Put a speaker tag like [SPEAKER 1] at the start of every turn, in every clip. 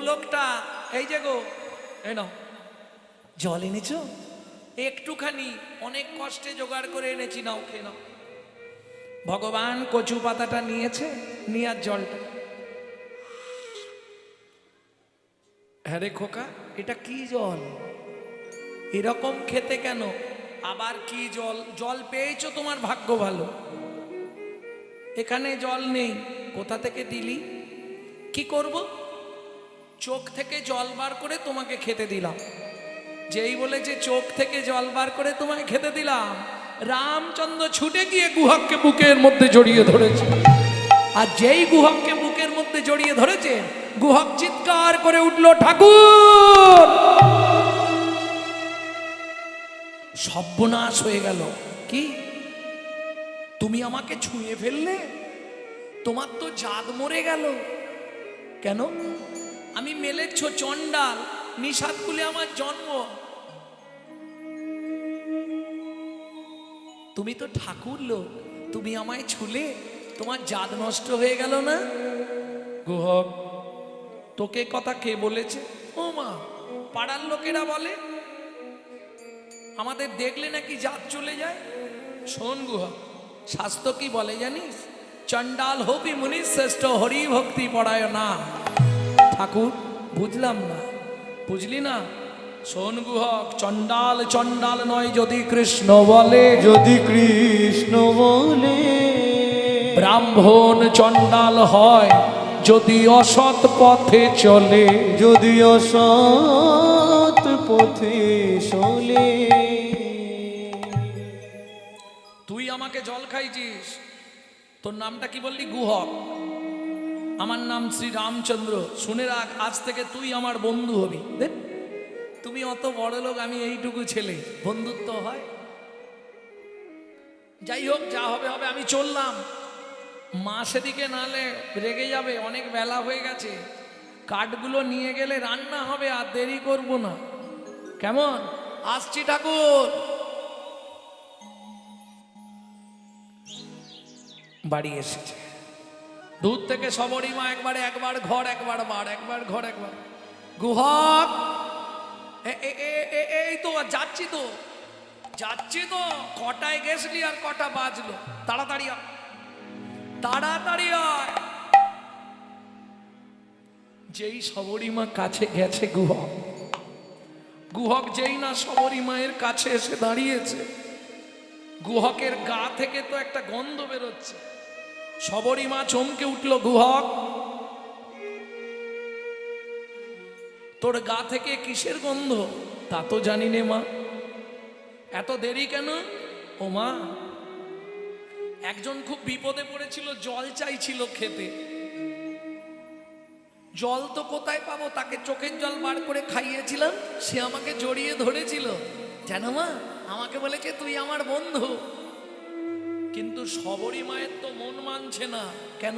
[SPEAKER 1] লোকটা, এই যে গো, এই নাও জল এনেছো, একটুখানি অনেক কষ্টে জোগাড় করে এনেছি, নাও খেয়ে নাও। ভগবান কচু পাতাটা নিয়েছে, নিয়ে আর জলটা, হ্যাঁ রে খোকা এটা কি জল, এরকম খেতে কেন? আবার কি জল? জল পেয়েছো, তোমার ভাগ্য ভালো, এখানে জল নেই, কোথা থেকে দিলি? কি করব? চোখ থেকে জল বার করে তোমাকে খেতে দিলাম। যেই বলেছে চোখ থেকে জল বার করে তোমায় খেতে দিলাম, রামচন্দ্র ছুটে গিয়ে গুহককে বুকের মধ্যে জড়িয়ে ধরেছে। আর যেই গুহককে বুকের মধ্যে জড়িয়ে ধরেছে, গুহক চিৎকার করে উঠল, ঠাকুর! সর্বনাশ হয়ে গেল। কি, তুমি আমাকে ছুঁয়ে ফেললে? তোমার তো জাত মরে গেল। কেন? আমি মেলেচ্ছ চণ্ডাল, নিষাদ কুলে আমার জন্ম, তুমি তো ঠাকুর লোক, তুমি আমায় ছুলে, তোমার জাত নষ্ট হয়ে গেল না? গুহক, তোকে কথা কে বলেছে? ও মা, পাড়ার লোকেরা বলে, আমাদের দেখলে নাকি জাত চলে যায়। শোন গুহক, শাস্ত্র কি বলে জানিস? চণ্ডাল হবি মুনি শ্রেষ্ঠ, হরি ভক্তি পড়ায় না। ঠাকুর বুঝলাম না। বুঝলি না? শোন গুহক, চণ্ডাল চণ্ডাল নয় যদি কৃষ্ণ বলে,
[SPEAKER 2] যদি কৃষ্ণ বলে,
[SPEAKER 1] ব্রাহ্মণ চণ্ডাল হয় যদি অসৎ পথে চলে,
[SPEAKER 2] যদি অসৎ পথে চলে।
[SPEAKER 1] তুই আমাকে জল খাইছিস, তোর নামটা কি বললি? গুহক। আমার নাম শ্রী রামচন্দ্র। শুনে রাখ, আজ থেকে তুই আমার বন্ধু হবি। দেখ, তুমি অত বড় লোক, আমি এইটুকু ছেলে, বন্ধুত্ব হয়? যাই হোক, যা হবে হবে, আমি চললাম। মা সেদিকে নালে রেগে যাবে, অনেক বেলা হয়ে গেছে। কাঠগুলো নিয়ে গেলে রান্না হবে, আর দেরি করব না, কেমন? আসছি ঠাকুর। বাড়ি এসেছে, দূর থেকে সবরই মা একবার ঘর, একবার বার, একবার ঘর, একবার। গুহক, এই তো যাচ্ছি তো, যাচ্ছি তো। কটায় গেছলি আর কটা বাজলো? তাড়াতাড়ি আয়, তাড়াতাড়ি আয়। যেই সবরী মা কাছে গেছে, গুহক যেই না সবরী মায়ের কাছে এসে দাঁড়িয়েছে, গুহকের গা থেকে তো একটা গন্ধ বেরোচ্ছে। সবরী মা চমকে উঠল, গুহক তোর গা থেকে কিসের গন্ধ? তা তো জানি নে মা। এত দেরি কেন? ও মা, একজন খুব বিপদে পড়েছিল, জল চাইছিল খেতে। জল তো কোথায় পাবো, তাকে চোখের জল বার করে খাইয়েছিলাম, সে আমাকে জড়িয়ে ধরেছিল, জানো মা, আমাকে বলেছে তুই আমার বন্ধু। কিন্তু সবরী মায়ের তো মন মানছে না। কেন?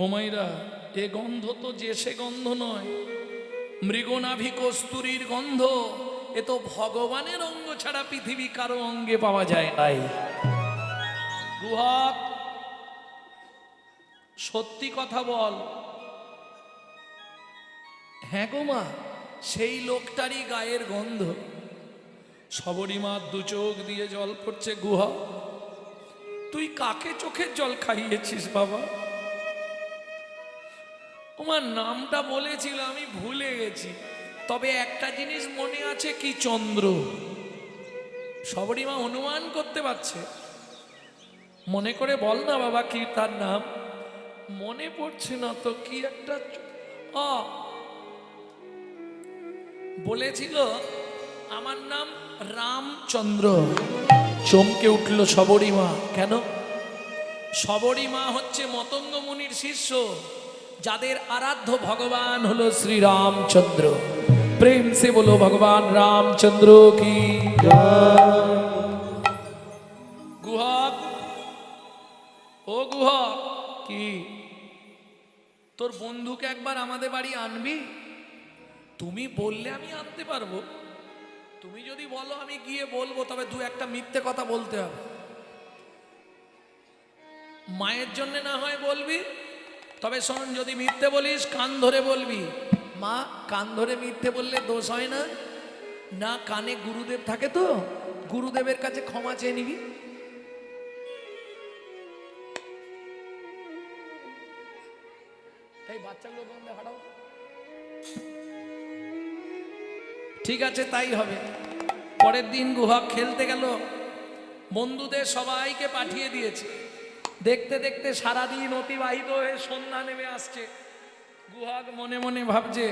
[SPEAKER 1] ও মাইরা, এ গন্ধ তো যে সে গন্ধ নয়, মৃগনাভি কস্তুরীর গন্ধ। এ তো ভগবানের অঙ্গ ছাড়া পৃথিবী কারো অঙ্গে পাওয়া যায় নাই। গুহক, সত্যি কথা বল। হ্যাঁ গো মা, সেই লোকটারই গায়ের গন্ধ। সবরী মা দু চোখ দিয়ে জল পড়ছে। গুহা, তুই কাকে চোখের জল খাইয়েছিস বাবা? তোমার নামটা বলেছিল, আমি ভুলে গেছি, তবে একটা জিনিস মনে আছে। কি? চন্দ্র। সবরী মা অনুমান করতে পারছে। মনে করে বল না বাবা, কি তার নাম? মনে পড়ছে না তো, কি একটা বলেছিল, আমার নাম রামচন্দ্র। চমকে উঠল সবরী মা। কেন? সবরী মা হচ্ছে মতঙ্গ মুনির শিষ্য, যাদের আরাধ্য ভগবান হলো শ্রী রামচন্দ্র। প্রেম সে বলো ভগবান রামচন্দ্র কি জয়। গুহক, ও গুহক, কি তোর বন্ধুকে একবার আমাদের বাড়ি আনবি? তুমি বললে আমি আনতে পারবো। তুমি যদি বলো আমি গিয়ে বলবো, তবে দু একটা মিথ্যে কথা বলতে হবে। মায়ের জন্য না হয় বলবি, তবে শোন, যদি মিথ্যে বলিস কান ধরে বলবি। মা, কান ধরে মিথ্যে বললে দোষ হয় না? না, কানে গুরুদেব থাকে তো, গুরুদেবের কাছে ক্ষমা চেয়ে নিবি। এই বাচ্চাগুলো বন্ধে হাঁটাও। ঠিক আছে, তাই হবে। পরের দিন গুহা খেলতে গেল, বন্ধুদের সবাইকে পাঠিয়ে দিয়েছে। দেখতে দেখতে সারাদিন অতিবাহিত হয়ে সন্ধ্যা নেমে আসছে। গুহাগ মনে মনে ভাবছে,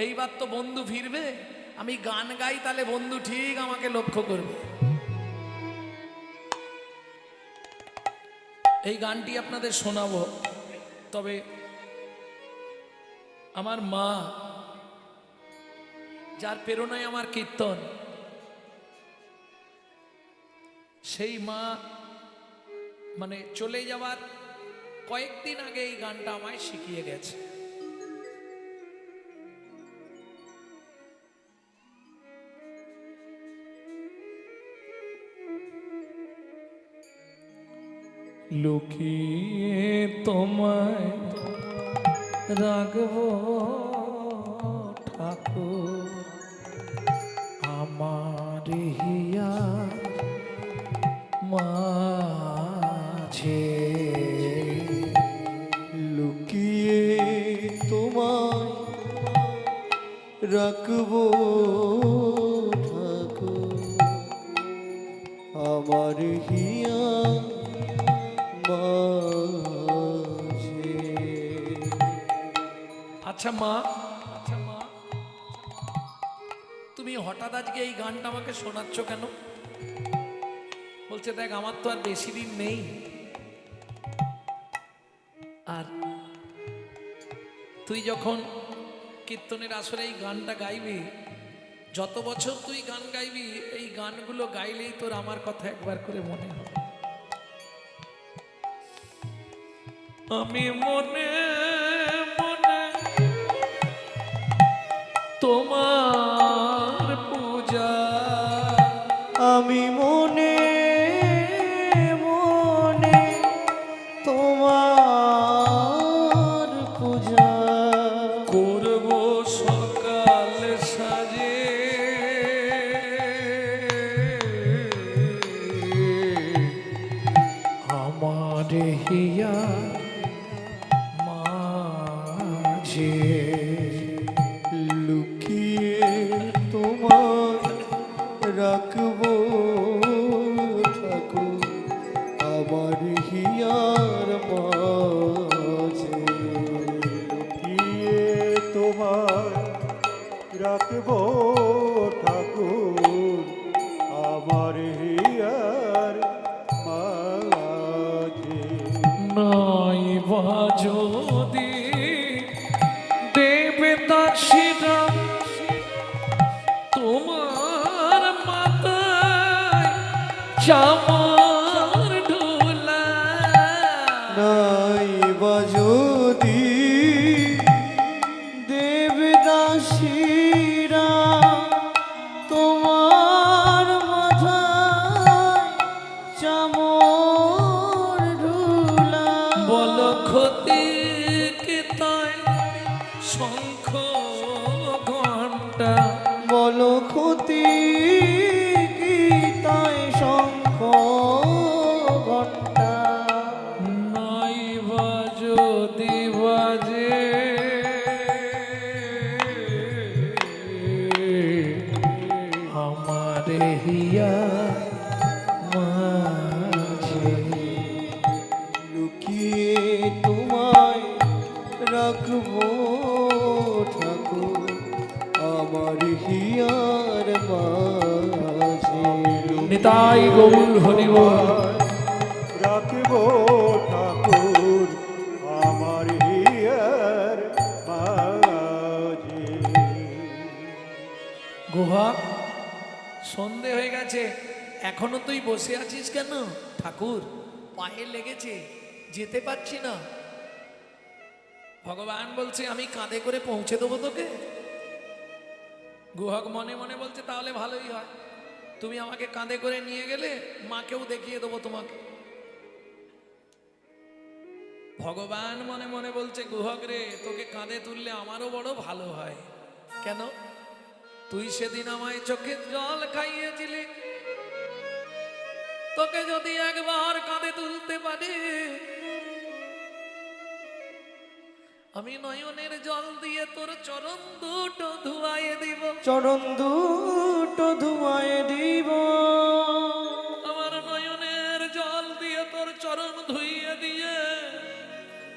[SPEAKER 1] এইবার তো বন্ধু ফিরবে, আমি গান গাই, তাহলে বন্ধু ঠিক আমাকে লক্ষ্য করবে। এই গানটি আপনাদের শোনাবো। তবে আমার মা, যার প্রেরণায় আমার কীর্তন, সেই মা মানে চলে যাওয়ার কয়েকদিন আগে এই গানটা আমায় শিখিয়ে গেছে। লুকিয়ে তোমায় রাখবো ঠাকুর, আমার হিয়া মাঝে।
[SPEAKER 2] লুকিয়ে তোমায় রাখবো ঠাকুর, আমার হিয়া মাঝে।
[SPEAKER 1] আচ্ছা মা, তুমি হঠাৎ আজকে এই গানটা আমাকে শোনাচ্ছ কেন? বলছে, দেখ আমার তো আর বেশি দিন নেই, আর তুই যখন কীর্তনের আসরে এই গানটা গাইবি, যত বছর তুই গান গাইবি, এই গানগুলো গাইলেই তোর আমার কথা একবার করে মনে হবে। আমি মনে মনে তোমার পূজা,
[SPEAKER 2] আমি মনে মনে তোমার পূজা
[SPEAKER 1] করব সকাল সাজে, আমার হিয়া মাঝে।
[SPEAKER 2] লুকিয়ে তোমার রাখবো ঠাকুর, আমার হিয়ার মাঝে।
[SPEAKER 3] লুকিয়ে তোমার রাখবো ঠাকুর, আমার হিয়ার মাঝে।
[SPEAKER 1] নাই বা যদি দেবে দাসীরা তোমার মাথায় চামার ঢোলা,
[SPEAKER 2] নাই বা যদি দেবদাসীরা তোমার মাথায় চামর ঢুলা,
[SPEAKER 1] বল ক্ষতি কি তাই শঙ্খ ঘণ্টা,
[SPEAKER 2] বলো ক্ষতি কি তাই শঙ্খ ঘণ্টা,
[SPEAKER 1] নাই বা যদি বাজে আমার হিয়া মাঝে।
[SPEAKER 2] লুকিয়ে তোমায় রাখবো ঠাকুর, আমার হিয়ার মাঝে।
[SPEAKER 1] নিতাই গৌর হরিবল।
[SPEAKER 3] রাখবো ঠাকুর, আমার হিয়ার মাঝে।
[SPEAKER 1] গুহা, সন্ধে হয়ে গেছে, এখনো তুই বসে আছিস কেন? ঠাকুর, পায়ে লেগেছে, যেতে পারছি না। ভগবান বলছে, আমি কাঁধে করে পৌঁছে দেবো তোকে। গুহক মনে মনে বলছে, তাহলে ভালোই হয়, তুমি আমাকে কাঁধে করে নিয়ে গেলে মাকেও দেখিয়ে দেবো তোমাকে। ভগবান মনে মনে বলছে, গুহক রে, তোকে কাঁধে তুললে আমারও বড় ভালো হয়। কেন? তুই সেদিন আমায় চোখের জল খাইয়েছিলি, তোকে যদি একবার কাঁধে তুলতে পারি, আমি নয়নের জল দিয়ে তোর চরণ দুটো ধুয়াইয়ে দিব।
[SPEAKER 2] চরণ দুটো ধুয়ায় দিব,
[SPEAKER 1] আমার নয়নের জল দিয়ে তোর চরণ ধুইয়ে দিয়ে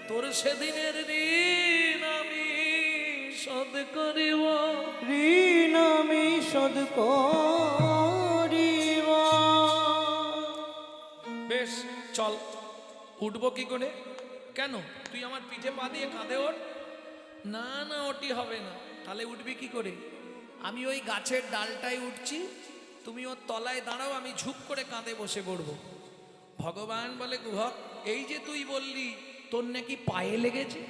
[SPEAKER 1] তোর সেদিনের ঋণ আমি শোধ করিব।
[SPEAKER 2] ঋণ আমি শোধ করিব।
[SPEAKER 1] বেশ, চল। উঠবো কি করে? কেন? তুই আমার পিঠে পা দিয়ে কাঁধে ওঠ। না না, ওটি হবে না। তাহলে উঠবি কি করে? আমি ওই গাছের ডালটায় উঠছি, তুমি ওর তলায় দাঁড়াও, আমি ঝুপ করে কাঁধে বসে পড়বো। ভগবান বলে, গুহক, এই যে তুই বললি তোর নাকি পায়ে লেগেছে।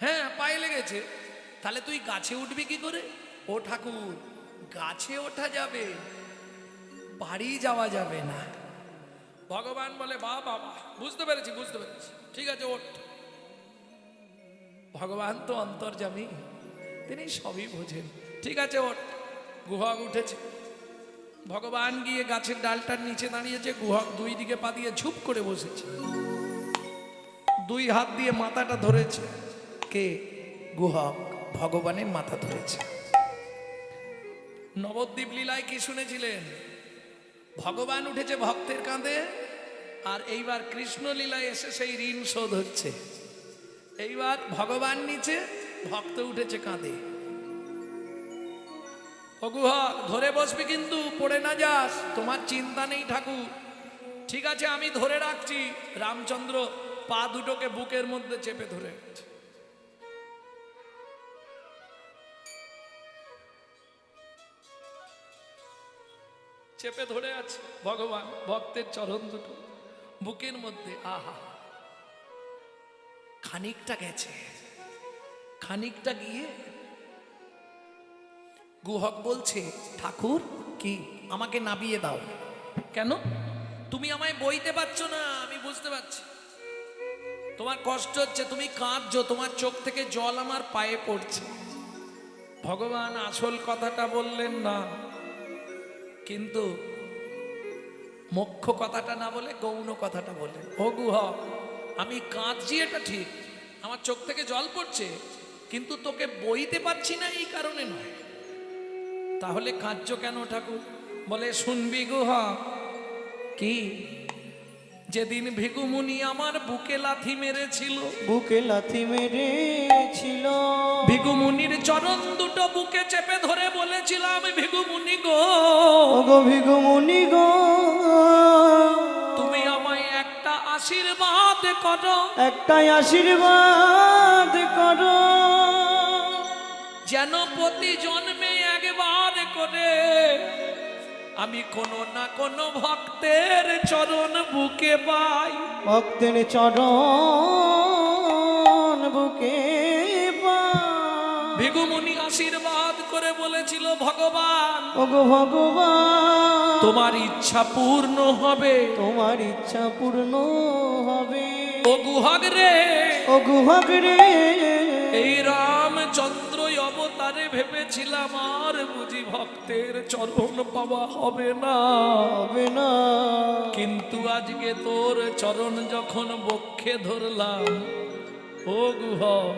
[SPEAKER 1] হ্যাঁ, পায়ে লেগেছে। তাহলে তুই গাছে উঠবি কি করে? ও ঠাকুর, গাছে ওঠা যাবে, বাড়ি যাওয়া যাবে না। ভগবান বলে, বাবা, বুঝতে পেরেছি, বুঝতে পেরেছি, ঠিক আছে, ওঠ। ভগবান তো অন্তর্যামী, তিনি সবই বোঝেন। ঠিক আছে, ওঠ। গুহক উঠেছে। ভগবান গিয়ে গাছের ডালটার নিচে দাঁড়িয়েছে, গুহক দুই দিকে পা দিয়ে ঝুপ করে বসেছে, দুই হাত দিয়ে মাথাটা ধরেছে। কে? গুহক ভগবানের মাথা ধরেছে। নবদ্বীপ লীলায় কি শুনেছিলেন? ভগবান উঠেছে ভক্তের কাঁধে, আর এইবার কৃষ্ণ লীলায় এসে সেই ঋণ শোধ হচ্ছে। এইবার ভগবান নিচে, ভক্ত উঠেছে কাঁধে। ও গুহক, ধরে বসবি কিন্তু, পড়ে না যাস। তোমার চিন্তা নেই ঠাকুর, ঠিক আছে, আমি ধরে রাখছি। রামচন্দ্র পা দুটোকে বুকের মধ্যে চেপে ধরে রাখছে। চেপে ধরে আছে ভগবান ভক্তের চরণ দুটো বুকের মধ্যে। আহা, খানিকটা গেছে, খানিকটা গিয়ে গুহক বলছে, ঠাকুর কি আমাকে নাবিয়ে দাও। কেন? তুমি আমায় বইতে পারছো না, আমি বুঝতে পারছি, তোমার কষ্ট হচ্ছে, তুমি কাঁদছো, তোমার চোখ থেকে জল আমার পায়ে পড়ছে। ভগবান আসল কথাটা বললেন না, কিন্তু মুখ্য কথাটা না বলে গৌণ কথাটা বললেন। ও গুহক, আমি কাঁদছি এটা ঠিক, আমার চোখ থেকে জল পড়ছে, কিন্তু তোকে বইতে পারছি না এই কারণে নয়। তাহলে কাঁদছো কেন ঠাকুর? বলে, শুনবি গুহক? কি? যেদিন ভিগুমুনি আমার বুকে লাথি মেরেছিল,
[SPEAKER 2] বুকে লাথি মেরেছিল,
[SPEAKER 1] ভিগুমুনির চরণ দুটো বুকে চেপে ধরে বলেছিলাম, ভিগুমুনি গো,
[SPEAKER 2] ওগো ভিগুমুনি গো,
[SPEAKER 1] তুমি আমায় একটা আশীর্বাদ করো,
[SPEAKER 2] একটাই আশীর্বাদ করো,
[SPEAKER 1] যেন প্রতি জন্মে একবার করে আমি কোনো না কোনো ভক্তের চরণ বুকে পাই।
[SPEAKER 2] ভক্তের চরণ বুকে পাই।
[SPEAKER 1] ভিগুমুনি আশীর্বাদ করে বলেছিল, ভগবান,
[SPEAKER 2] ওগো ভগবান,
[SPEAKER 1] তোমার ইচ্ছা পূর্ণ হবে,
[SPEAKER 2] তোমার ইচ্ছা পূর্ণ হবে।
[SPEAKER 1] ও গুহক রে,
[SPEAKER 2] ও গুহক রে,
[SPEAKER 1] এই রামচন্দ্র অবতারে ভেবেছিলাম আর বুঝি ভক্তের চরণ পাওয়া হবে না,
[SPEAKER 2] হবে না,
[SPEAKER 1] কিন্তু আজকে তোর চরণ যখন বক্ষে ধরলাম, ও গুহক,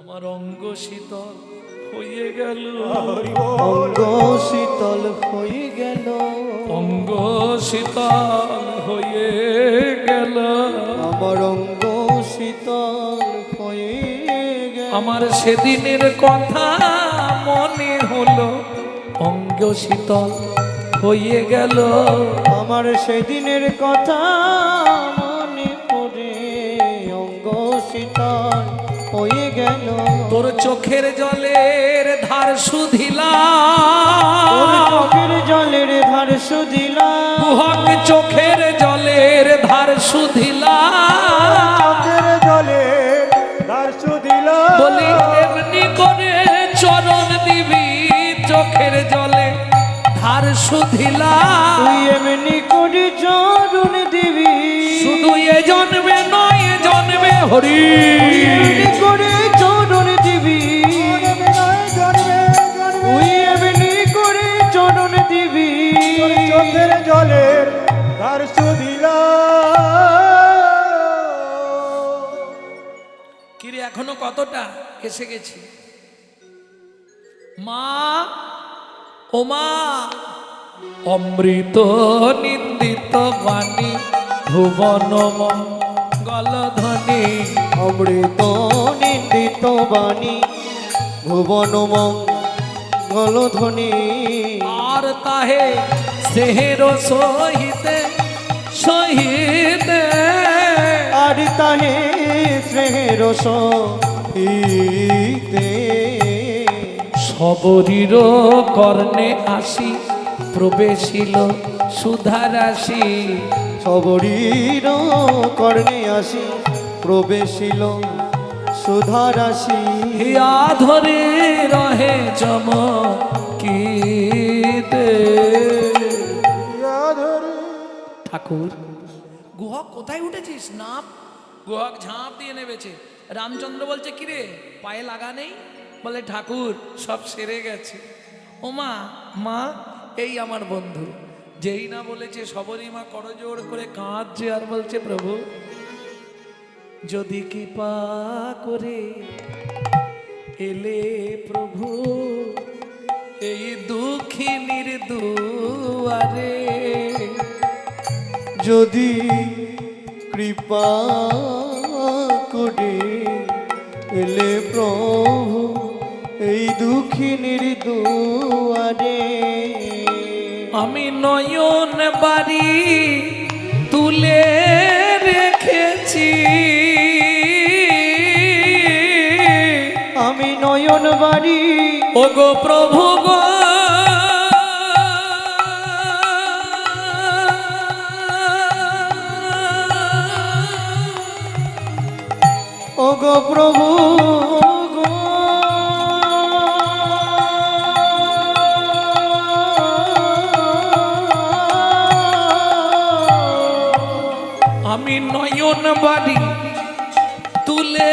[SPEAKER 1] আমার অঙ্গ শীতল হয়ে গেল,
[SPEAKER 3] হরি বল।
[SPEAKER 2] অঙ্গ শীতল হয়ে গেল,
[SPEAKER 1] অঙ্গ শীতল হয়ে গেল,
[SPEAKER 2] আমার অঙ্গ শীতল হয়ে গেল,
[SPEAKER 1] আমার সেদিনের কথা মনে হলো, অঙ্গ শীতল হয়ে গেল,
[SPEAKER 2] আমার সেদিনের কথা মনে পড়ে, অঙ্গ শীতল হয়ে গেল,
[SPEAKER 1] তোর চোখের জলের ধার শুধিলা,
[SPEAKER 2] তোর চোখের জলের ধার শুধিলা,
[SPEAKER 1] গুহক চোখের জলের ধার শুধিলা,
[SPEAKER 3] চোখের জলে দার্শু দিল,
[SPEAKER 1] বলি এমনি করে চরণ দিবি, চোখের জলে ধার শুধিলা,
[SPEAKER 2] তুই এমনি করে করে চরণ দেবী
[SPEAKER 1] শুধু এ জন্মে নয় এ জন্মে হরি
[SPEAKER 2] এমনি করে চরণ দেবী ওই এমনি করে চরণ দেবী
[SPEAKER 3] চোখের জলের ধার শুধিলা।
[SPEAKER 1] কিরে এখনো কতটা এসে গেছি মা ও মা অমৃত নিন্দিত বাণী ভুবন গলধ্বনি
[SPEAKER 2] অমৃত নিন্দিত বাণী ভুবন মঙ্গল ধ্বনি
[SPEAKER 1] আর তাহে সেহের সহিতে সহিতে
[SPEAKER 2] আর তাহে স্নেহের সহিতে
[SPEAKER 1] সবরীর কর্ণে আসি প্রবেশিল সুধারাশি
[SPEAKER 2] সবরীর কর্ণে আসি প্রবেশিল সুধারাশি
[SPEAKER 1] হিয়া ধরে রহে চমকিতে ঠাকুর গুহক কোথায় উঠেছিস নাপ গুহক ঝাঁপ দিয়ে নেমেছে রামচন্দ্র বলছে কিরে পায়ে লাগা নেই বলে ঠাকুর সব সেরে গেছে ও মা মা এই আমার বন্ধু যেই না বলেছে সবরই মা করজোড় করে কাঁদছে আর বলছে প্রভু যদি কৃপা করে এলে প্রভু এই দুঃখিনীর দুয়ারে
[SPEAKER 2] যদি কৃপা করে এলে প্রভু এই দুঃখিনীর দুয়ারে
[SPEAKER 1] আমি নয়ন বাড়ি তুলে রেখেছি
[SPEAKER 2] আমি নয়ন বাড়ি
[SPEAKER 1] ও গো প্রভু গো
[SPEAKER 2] ও গো প্রভু গো
[SPEAKER 1] আমি নয়ন বাড়ি তুলে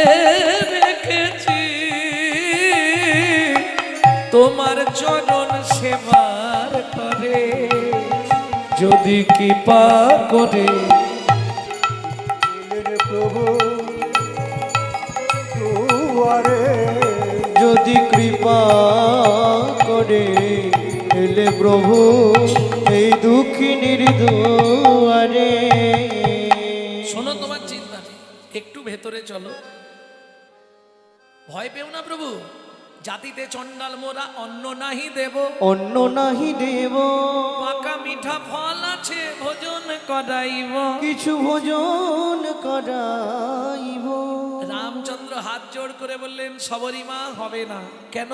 [SPEAKER 1] রেখেছি তোমার চরণ সেবার করে যদি কৃপা করে
[SPEAKER 3] প্রভু দুয়ারে
[SPEAKER 2] যদি কৃপা করে এলে প্রভু এই দুঃখিনীর দুয়ারে
[SPEAKER 1] শোনো তোমার চিন্তা নেই একটু ভেতরে চলো ভয় পেও না প্রভু জাতিতে চণ্ডাল মোরা অন্ন নাহি দেব
[SPEAKER 2] অন্য নাহি দেব
[SPEAKER 1] পাকা মিঠা ফল আছে ভোজন করাইব
[SPEAKER 2] কিছু ভোজন করাইব
[SPEAKER 1] রামচন্দ্র হাত জোড় করে বললেন সবরী মা হবে না কেন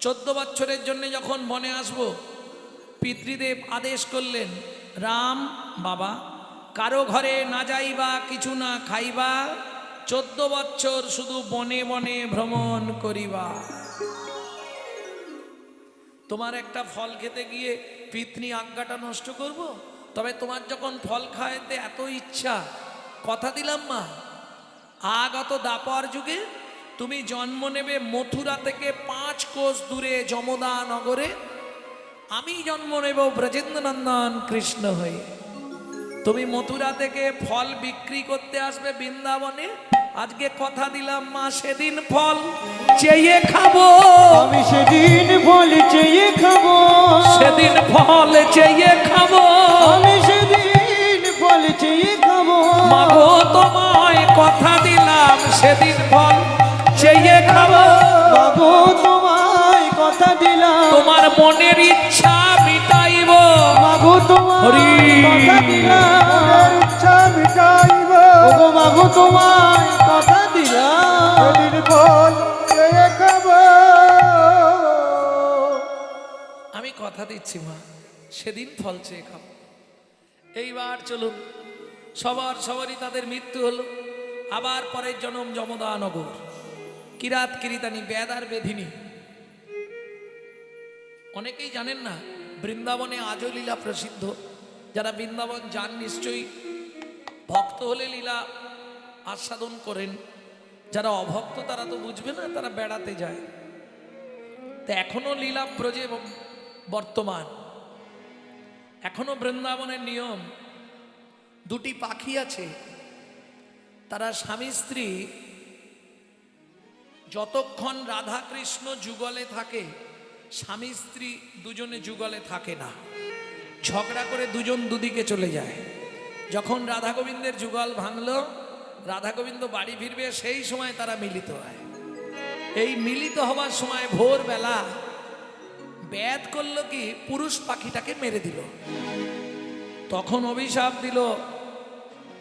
[SPEAKER 1] 14 বছরের জন্য যখন বনে আসব পিতৃদেব আদেশ করলেন রাম বাবা কারো ঘরে না যাইবা কিছু না খাইবা 14 বছর শুধু বনে বনে ভ্রমণ করিবা তোমার একটা ফল খেতে গিয়ে পিতৃ আজ্ঞাটা নষ্ট করব তবে তোমার যখন ফল খাইতে এত ইচ্ছা কথা দিলাম মা আগত দাপর যুগে তুমি জন্ম নেবে মথুরা থেকে 5 কোষ দূরে যমদা নগরে আমি জন্ম নেব ব্রজেন্দ্রনন্দন কৃষ্ণ হয়ে তুমি মথুরা থেকে ফল বিক্রি করতে আসবে বৃন্দাবনে আজকে কথা দিলাম মা সেদিন ফল চেয়ে খাবো
[SPEAKER 2] আমি সেদিন ফল চেয়ে খাবো
[SPEAKER 1] সেদিন ফল চেয়ে খাবো
[SPEAKER 2] আমি সেদিন ফল চেয়ে খাবো
[SPEAKER 1] মাগো তোমায় কথা দিলাম সেদিন ফল চেয়ে খাবো
[SPEAKER 2] বাবু তোমায় কথা দিলাম
[SPEAKER 1] তোমার মনের ইচ্ছা মিটাইব
[SPEAKER 2] বাবু তোমায়
[SPEAKER 1] হরি।
[SPEAKER 2] কথা দিলাম
[SPEAKER 3] ইচ্ছা মিটাইব
[SPEAKER 2] ওগো বাবু তোমায় কথা দিলাম
[SPEAKER 3] সেদিন ফল চেয়ে খাব।
[SPEAKER 1] আমি কথা দিচ্ছি মা সেদিন ফল চেয়ে খাবো এইবার চলুন সবারই তাদের মৃত্যু হলো আবার পরের জন্ম যমদা নগর কিরাত কিরিতানি বেদ আর বেধিনী অনেকেই জানেন না বৃন্দাবনে আজও লীলা প্রসিদ্ধ যারা বৃন্দাবন যান নিশ্চয়ই ভক্ত হলে লীলা আস্বাদন করেন, যারা অভক্ত তারা তো বুঝবে না, তারা বেড়াতে যায়। তো এখনো লীলা ব্রজে বর্তমান, এখনো বৃন্দাবনের নিয়ম। দুটি পাখি আছে, তারা স্বামী স্ত্রী যতক্ষণ রাধা কৃষ্ণ যুগলে থাকে, স্বামী স্ত্রী দুজনে যুগলে থাকে না, ঝগড়া করে দুজন দুদিকে চলে যায়। যখন রাধা গোবিন্দের যুগল ভাঙলো, রাধা গোবিন্দ বাড়ি ফিরবে, সেই সময় তারা মিলিত হয়। এই মিলিত হওয়ার সময় ভোরবেলা ব্যাদ করলো কি, পুরুষ পাখিটাকে মেরে দিল। তখন অভিশাপ দিল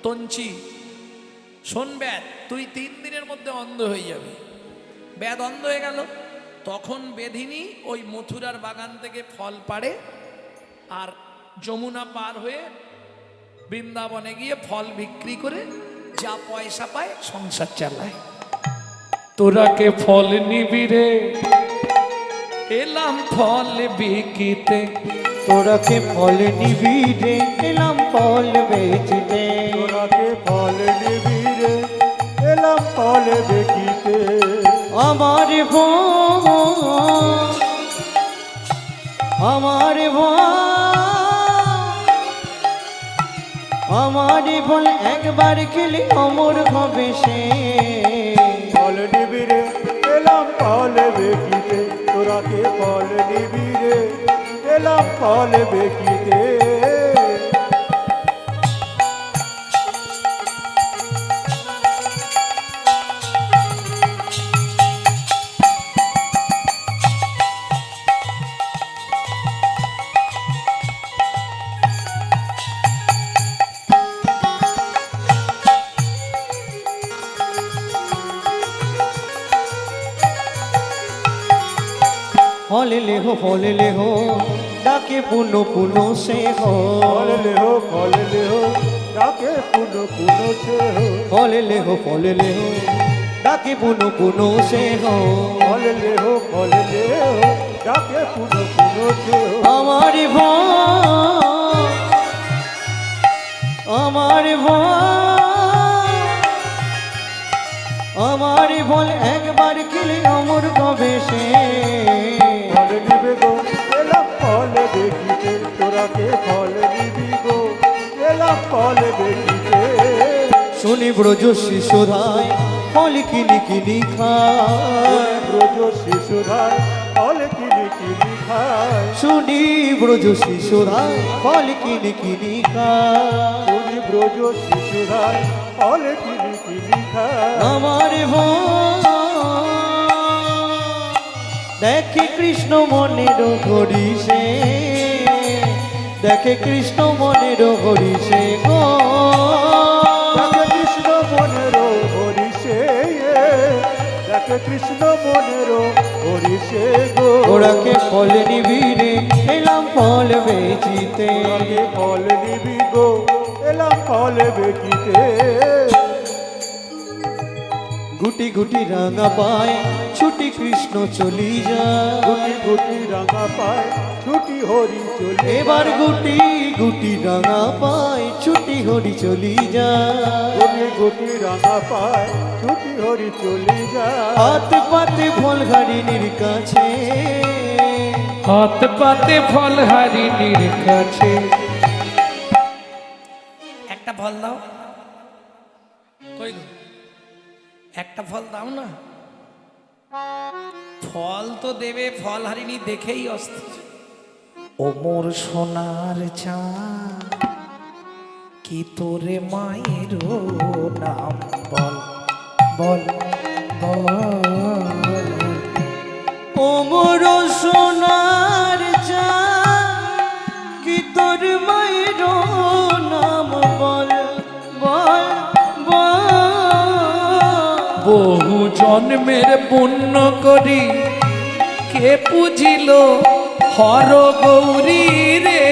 [SPEAKER 1] তঞ্চি, শোন ব্যাদ, তুই 3 দিনের মধ্যে অন্ধ হয়ে যাবি। ব্যাদ অন্ধ হয়ে গেল। তখন বেধিনী ওই মথুরার বাগান থেকে ফল পাড়ে আর যমুনা পার হয়ে বৃন্দাবনে গিয়ে ফল বিক্রি করে যা পয়সা পায় সংসার চালায়। তোরাকে ফল নিবি রে, এলাম ফল বিকিতে।
[SPEAKER 2] তোরাকে ফল নিবি রে, এলাম ফল বেচিতে।
[SPEAKER 3] তোরাকে ফল নিবি রে, এলাম ফল দেখিতে।
[SPEAKER 2] আমার আমার আমার ফল একবার খেলে অমর হবে সে।
[SPEAKER 3] ফল নিবি রে, এলাম ফল দেখিতে। তোরাকে ফল নিবি রে, এলাম ফল দেখিতে।
[SPEAKER 2] ফল লেহো ডাকে পুনো পুনো সে হো।
[SPEAKER 3] ফল লেহো ডাকে পুনো পুনো সে হো।
[SPEAKER 2] ফল লেহো ডাকে পুনো পুনো সে হো।
[SPEAKER 3] ফল লেহো ডাকে পুনো পুনো সে হো।
[SPEAKER 2] আমার আমার ফল একবার খেলে অমর হবে সে।
[SPEAKER 3] ফল নিবে গো, এলাম ফল দেখিতে। তোরাকে ফল নিবি গো, এলাম ফল দেখিতে।
[SPEAKER 2] শুনি ব্রজ শিশুরায় ফল কিনি কিনি খায়।
[SPEAKER 3] ব্রজ শিশুরায় ফল কিনি কিনি খায়।
[SPEAKER 2] শুনি ব্রজ শিশুরায় ফল কিনি কিনি খায়।
[SPEAKER 3] শুনি ব্রজ শিশুরায় ফল কিনি কিনি খায়।
[SPEAKER 2] আমার দেখে কৃষ্ণ মনের হরিষে, দেখে কৃষ্ণ মনের হরিষে গো।
[SPEAKER 3] দেখে কৃষ্ণ মনের হরিষে, দেখে কৃষ্ণ মনের হরিষে গো।
[SPEAKER 2] ওরাকে ফল নিবি রে, এলাম ফল বেচিতে।
[SPEAKER 3] তোরাকে ফল নিবি গো, এলাম ফল বেকিতে।
[SPEAKER 2] গুটি গুটি রাঙা পায় ছুটি কৃষ্ণ চলি যায়।
[SPEAKER 3] গুটি গুটি রাঙা পায় ছুটি হরি চলে।
[SPEAKER 2] এবার গুটি গুটি রাঙা পায় ছুটি হরি চলি যায়।
[SPEAKER 3] গুটি গুটি রাঙা পায় ছুটি হরি চলে যায়।
[SPEAKER 2] হাত পাতে ফল হারিনীর কাছে,
[SPEAKER 1] হাত পাতে ফল হারিনীর কাছে। একটা ফল দাও, কই গো? একটা ফল দাও না। ফল তো দেবে, ফল হারিনি দেখেই অস্থির। ও মোর সোনার চাঁদ, কি তোরে মায়ের নাম বল বল বল।
[SPEAKER 2] ও মোর সোনার চাঁদ, কি তোর মায়ের নাম বল বল বল।
[SPEAKER 1] বহু জন্মের পুণ্য করি কে পুজিল হর গৌরী রে,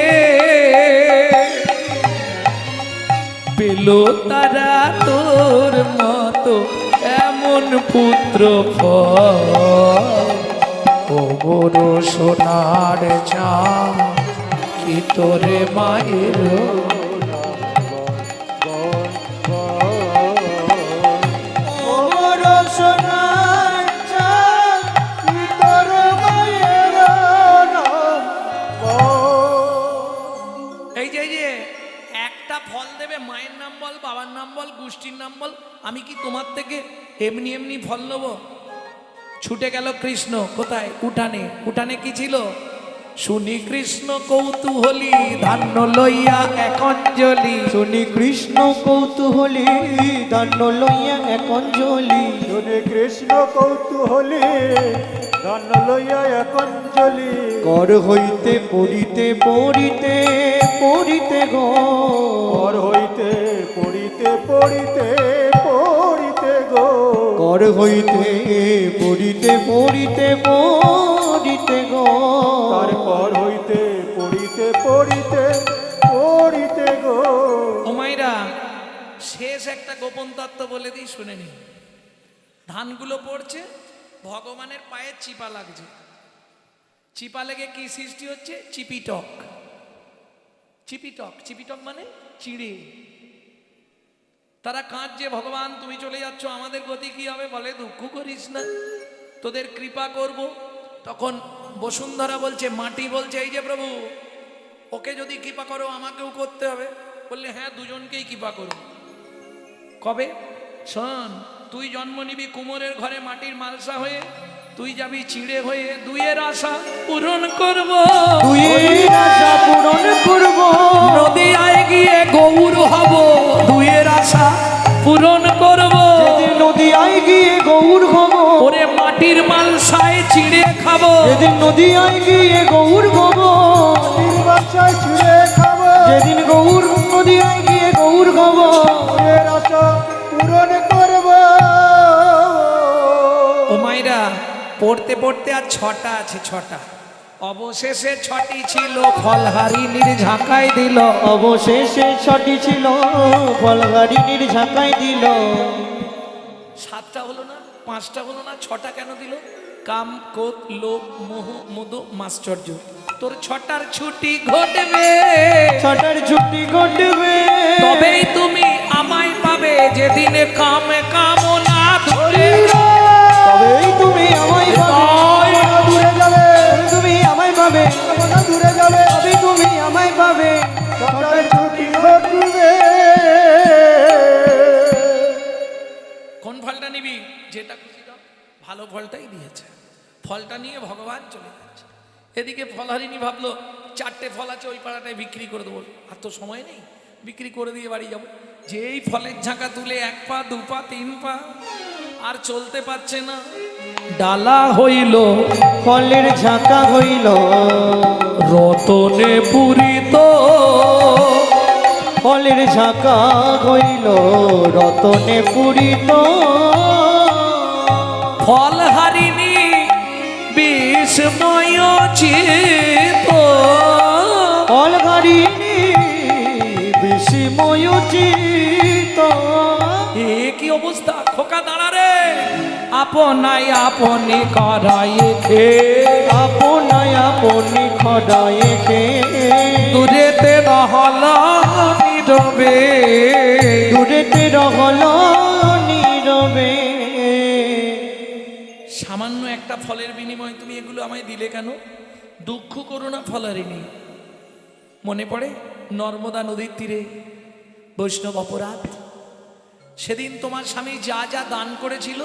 [SPEAKER 1] পেল তারা তোর মতো এমন পুত্র ফল। ও বড় সোনার চাঁদ, কি তোরে মায়ের
[SPEAKER 2] ওমর সোনার চাঁদ, কি তোর মায়ের নাম বল।
[SPEAKER 1] এই যে একটা ফল দেবে, মায়ের নাম বল, বাবার নাম বল, গোষ্ঠীর নাম বল, আমি কি তোমার থেকে এমনি এমনি ফল নেবো? ছুটে গেল কৃষ্ণ কোথায়? উঠানে। উঠানে কি ছিল? শুনি কৃষ্ণ কৌতূহলী, ধান্য লইয়া এক অঞ্জলি।
[SPEAKER 2] শুনি কৃষ্ণ কৌতূহলী, দান্য লইয়া এক অঞ্জলি।
[SPEAKER 3] শুনি কৃষ্ণ কৌতূহলী, ধন্য লইয়া এক অঞ্জলি।
[SPEAKER 2] কর হইতে পড়িতে পড়িতে পড়িতে গো,
[SPEAKER 3] কর হইতে পড়িতে পড়িতে পড়িতে গো,
[SPEAKER 2] কর হইতে পড়িতে পড়িতে পড়িতে গো।
[SPEAKER 3] তারপর হইতে পড়িতে পড়িতে পড়িতে গো।
[SPEAKER 1] ও মাইরা, শেষ একটা গোপন তত্ত্ব বলে দিই, শুনে নি। ধানগুলো পড়ছে, ভগবানের পায়ে চিপা লাগছে। চিপা লেগে কি সৃষ্টি হচ্ছে? চিপিটক। চিপিটক, চিপিটক মানে চিড়ে। তারা কাঁদছে, ভগবান তুমি চলে যাচ্ছ, আমাদের গতি কি হবে? বলে দুঃখ করিস না, তোদের কৃপা করব। তখন বসুন্ধরা বলছে, মাটি বলছে, এই যে প্রভু, ওকে যদি কৃপা করো আমাকেও করতে হবে। বললে হ্যাঁ, দুজনকেই কৃপা করো। কবে? শোন, তুই জন্ম নিবি কুমোরের ঘরে মাটির মালসা হয়ে, তুই যাবি চিড়ে হয়ে, দুইয়ের আশা পূরণ করব।
[SPEAKER 2] দুইয়ের আশা পূরণ করব।
[SPEAKER 1] নদীয়ায় গিয়ে গৌর হব, দুইয়ের আশা পূরণ করব।
[SPEAKER 2] যেদিন নদীয়ায় গিয়ে গৌর হব,
[SPEAKER 1] ওরে মাটির মালসায় চিড়ে খাবো।
[SPEAKER 2] যেদিন নদীয়ায় গিয়ে গৌর হব,
[SPEAKER 3] বাচ্চায় ছিঁড়ে খাবো।
[SPEAKER 2] যেদিন গৌর নদীয়ায় গিয়ে গৌর হব,
[SPEAKER 3] এর আশা পূরণ করব।
[SPEAKER 1] ও মাইরা, পড়তে পড়তে আর ছটা আছে, ছটা। অবশেষে ছটি ছিল, ফলহারিণীর ঝাঁকাই দিল।
[SPEAKER 2] অবশেষে ছটি ছিল, ফলহারিণীর ঝাঁকাই দিল।
[SPEAKER 1] সাতটা হলো না, পাঁচটা হলো না, ছটা কেন দিল? কাম, ক্রোধ, লোভ, মোহ, মদ, মাশ্চর্য। তোর ছটার ছুটি ঘটবে,
[SPEAKER 2] ছটার ছুটি ঘটবে,
[SPEAKER 1] তবেই তুমি আমায় পাবে। যেদিনে কামে কামনা ধরে,
[SPEAKER 2] তবেই তুমি আমায় পাবে।
[SPEAKER 3] দূরে যাবে,
[SPEAKER 2] তুমি আমায় পাবে,
[SPEAKER 3] মনে দূরে যাবে।
[SPEAKER 2] তবেই তুমি আমায় পাবে।
[SPEAKER 3] ছটার ছুটি ঘটবে।
[SPEAKER 1] কোন ফলটা নিবি? যেটা খুশি দাও, ভালো ফলটাই দিয়েছে। ফলটা নিয়ে ভগবান চলে যাচ্ছে। এদিকে ফলহারিণী ভাবলো, চারটে ফল আছে, ওই পাড়াটায় বিক্রি করে দেবো, আর তো সময় নেই, বিক্রি করে দিয়ে বাড়ি যাবো। যেই ফলের ঝাঁকা তুলে 1 পা 2 পা 3 পা, আর চলতে পারছে না। ডালা হইল,
[SPEAKER 2] ফলের ঝাঁকা হইল,
[SPEAKER 1] রতনে পূরিত।
[SPEAKER 2] ফলের ঝাঁকা হইল, রতনে পূরিত।
[SPEAKER 1] ফলহারিণী বিস্ময় চিত,
[SPEAKER 2] ফলহারিণী বিস্ময় চিত।
[SPEAKER 1] এ কি অবস্থা? খোকা দাঁড়া রে, আপনাই আপনি করাই খে,
[SPEAKER 2] আপনায় আপনি খড়ায় খেয়ে,
[SPEAKER 1] দূরেতে রহল নীরবে।
[SPEAKER 2] দূরেতে রহল নীরবে।
[SPEAKER 1] সামান্য একটা ফলের বিনিময়ে তুমি এগুলো আমায় দিলে কেন? দুঃখ করো না ফলহারিণী। মনে পড়ে নর্মদা নদীর তীরে বৈষ্ণব অপরাধ? সেদিন তোমার স্বামী যা যা দান করেছিল,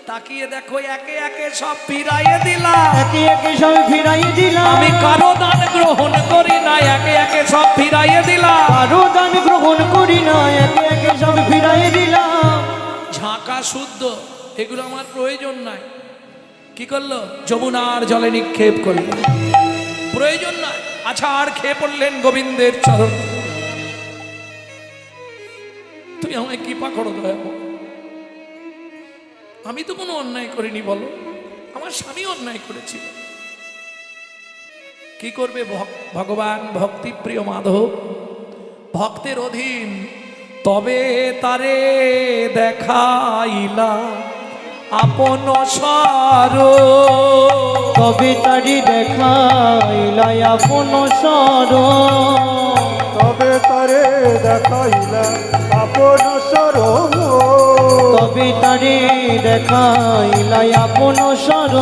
[SPEAKER 1] তাকিয়ে দেখো, একে একে সব ফিরাইয়ে দিলাম।
[SPEAKER 2] একে একে সব ফিরাইয়ে দিলাম।
[SPEAKER 1] আমি কারো দান গ্রহণ করি না, একে একে সব ফিরাইয়ে দিলাম।
[SPEAKER 2] কারো দান গ্রহণ করি না, একে একে সব ফিরাইয়ে দিলাম।
[SPEAKER 1] ঝাঁকা শুদ্ধ, এগুলো আমার প্রয়োজন নাই। কি করলো? যমুনার জলে নিক্ষেপ করলো, প্রয়োজন নাই। আছাড় খেয়ে পড়লেন গোবিন্দের চরণ। তুই আমায় কৃপা করো দয়া করো। আমি তো কোনো অন্যায় করিনি, বলো, আমার স্বামী অন্যায় করেছিল। কি করবে? ভগবান ভক্তিপ্রিয় মাধব, ভক্তের অধীন, তবে তারে দেখাইলা আপন সার
[SPEAKER 2] তবে তারি দেখাইলাই আপন সর
[SPEAKER 3] তবে তারে দেখাইলা আপন সরম
[SPEAKER 2] তবে তারি দেখাইলাই আপন সর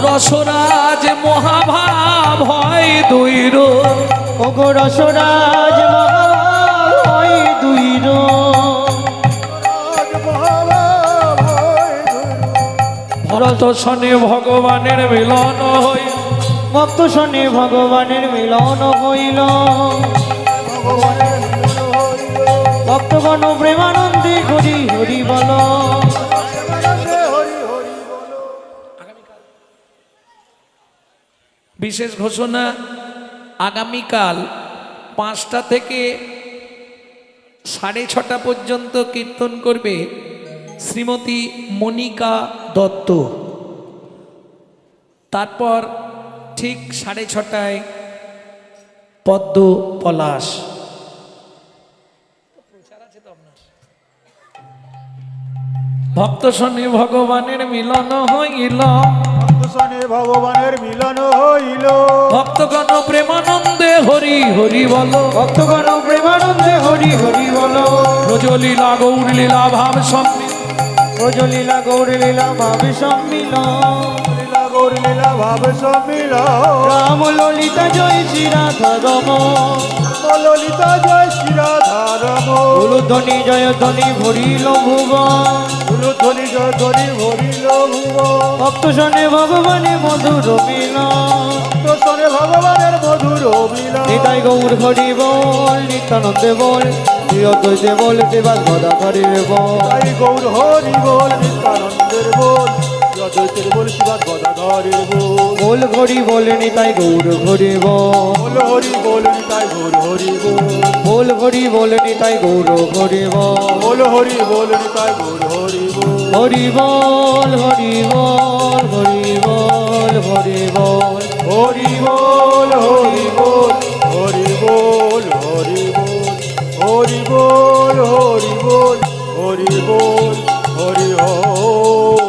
[SPEAKER 1] রসরাজ মহাভাব হয় দুইর
[SPEAKER 2] ওগো রসরাজ মহাভয় দুইর
[SPEAKER 3] রাজ মহাভাব হয়
[SPEAKER 1] ভরত শনে ভগবানের মিলন হই
[SPEAKER 2] ভক্ত শনি ভগবানের মিলন হইল
[SPEAKER 3] ভগবানের মিলন হইল
[SPEAKER 2] ভক্তগণ প্রেমানন্দে হরি হরি বল
[SPEAKER 3] প্রেমানন্দে হরি হরি বলো
[SPEAKER 1] বিশেষ ঘোষণা আগামীকাল 5টা থেকে 6:30 পর্যন্ত কীর্তন করবে শ্রীমতী মনিকা দত্ত। তারপর ঠিক 6:30টায় পদ্ম পলাশ। ভক্ত শনি ভগবানের মিলন হইল
[SPEAKER 3] ভক্তসনে ভগবানের মিলন হইল
[SPEAKER 1] ভক্তগণ প্রেমানন্দে হরি হরি বল
[SPEAKER 2] ভক্তগণ প্রেমানন্দে হরি হরি বল
[SPEAKER 1] ব্রজলীলা গৌর লীলা ভাব সম্মিল
[SPEAKER 2] ব্রজলীলা গৌর লীলা ভাবে সম্মিল
[SPEAKER 3] লীলা গৌর লীলা ভাব সম্মিল
[SPEAKER 2] রাম ললিতা জয় শ্রী রাধা রম
[SPEAKER 3] ললিতা জয় শ্রী রাধা রম
[SPEAKER 2] ধ্বনি জয় ধ্বনি ভরিল ভুব
[SPEAKER 3] ধ্বনি জয় ধ্বনি ভরিল ভুব
[SPEAKER 2] ভক্ত শনে ভগবানে মধুর মিল
[SPEAKER 3] ভক্তসনে ভগবানের মধুর মিলন
[SPEAKER 2] নিতাই গৌর হরি বল নিত্যানন্দে বল প্রিয়দ্বৈতে বল দেবাস গদা ধরে বল
[SPEAKER 3] তাই গৌর হরি বল নিত্যানন্দের বল অদ্বৈতের বল শিবাদ গদাধরের বল
[SPEAKER 2] বল হরি বল নিতাই গৌর হরি বল
[SPEAKER 3] বল হরি বল নিতাই গৌর হরি বল
[SPEAKER 2] বল হরি বল নিতাই গৌর হরি বল
[SPEAKER 3] বল হরি বল নিতাই গৌর হরি বল
[SPEAKER 2] হরি বল হরি বল হরি বল হরি বল
[SPEAKER 3] হরি বল হরি বল হরি বল হরি বল হরি বল হরি বল হরি বল হরি বল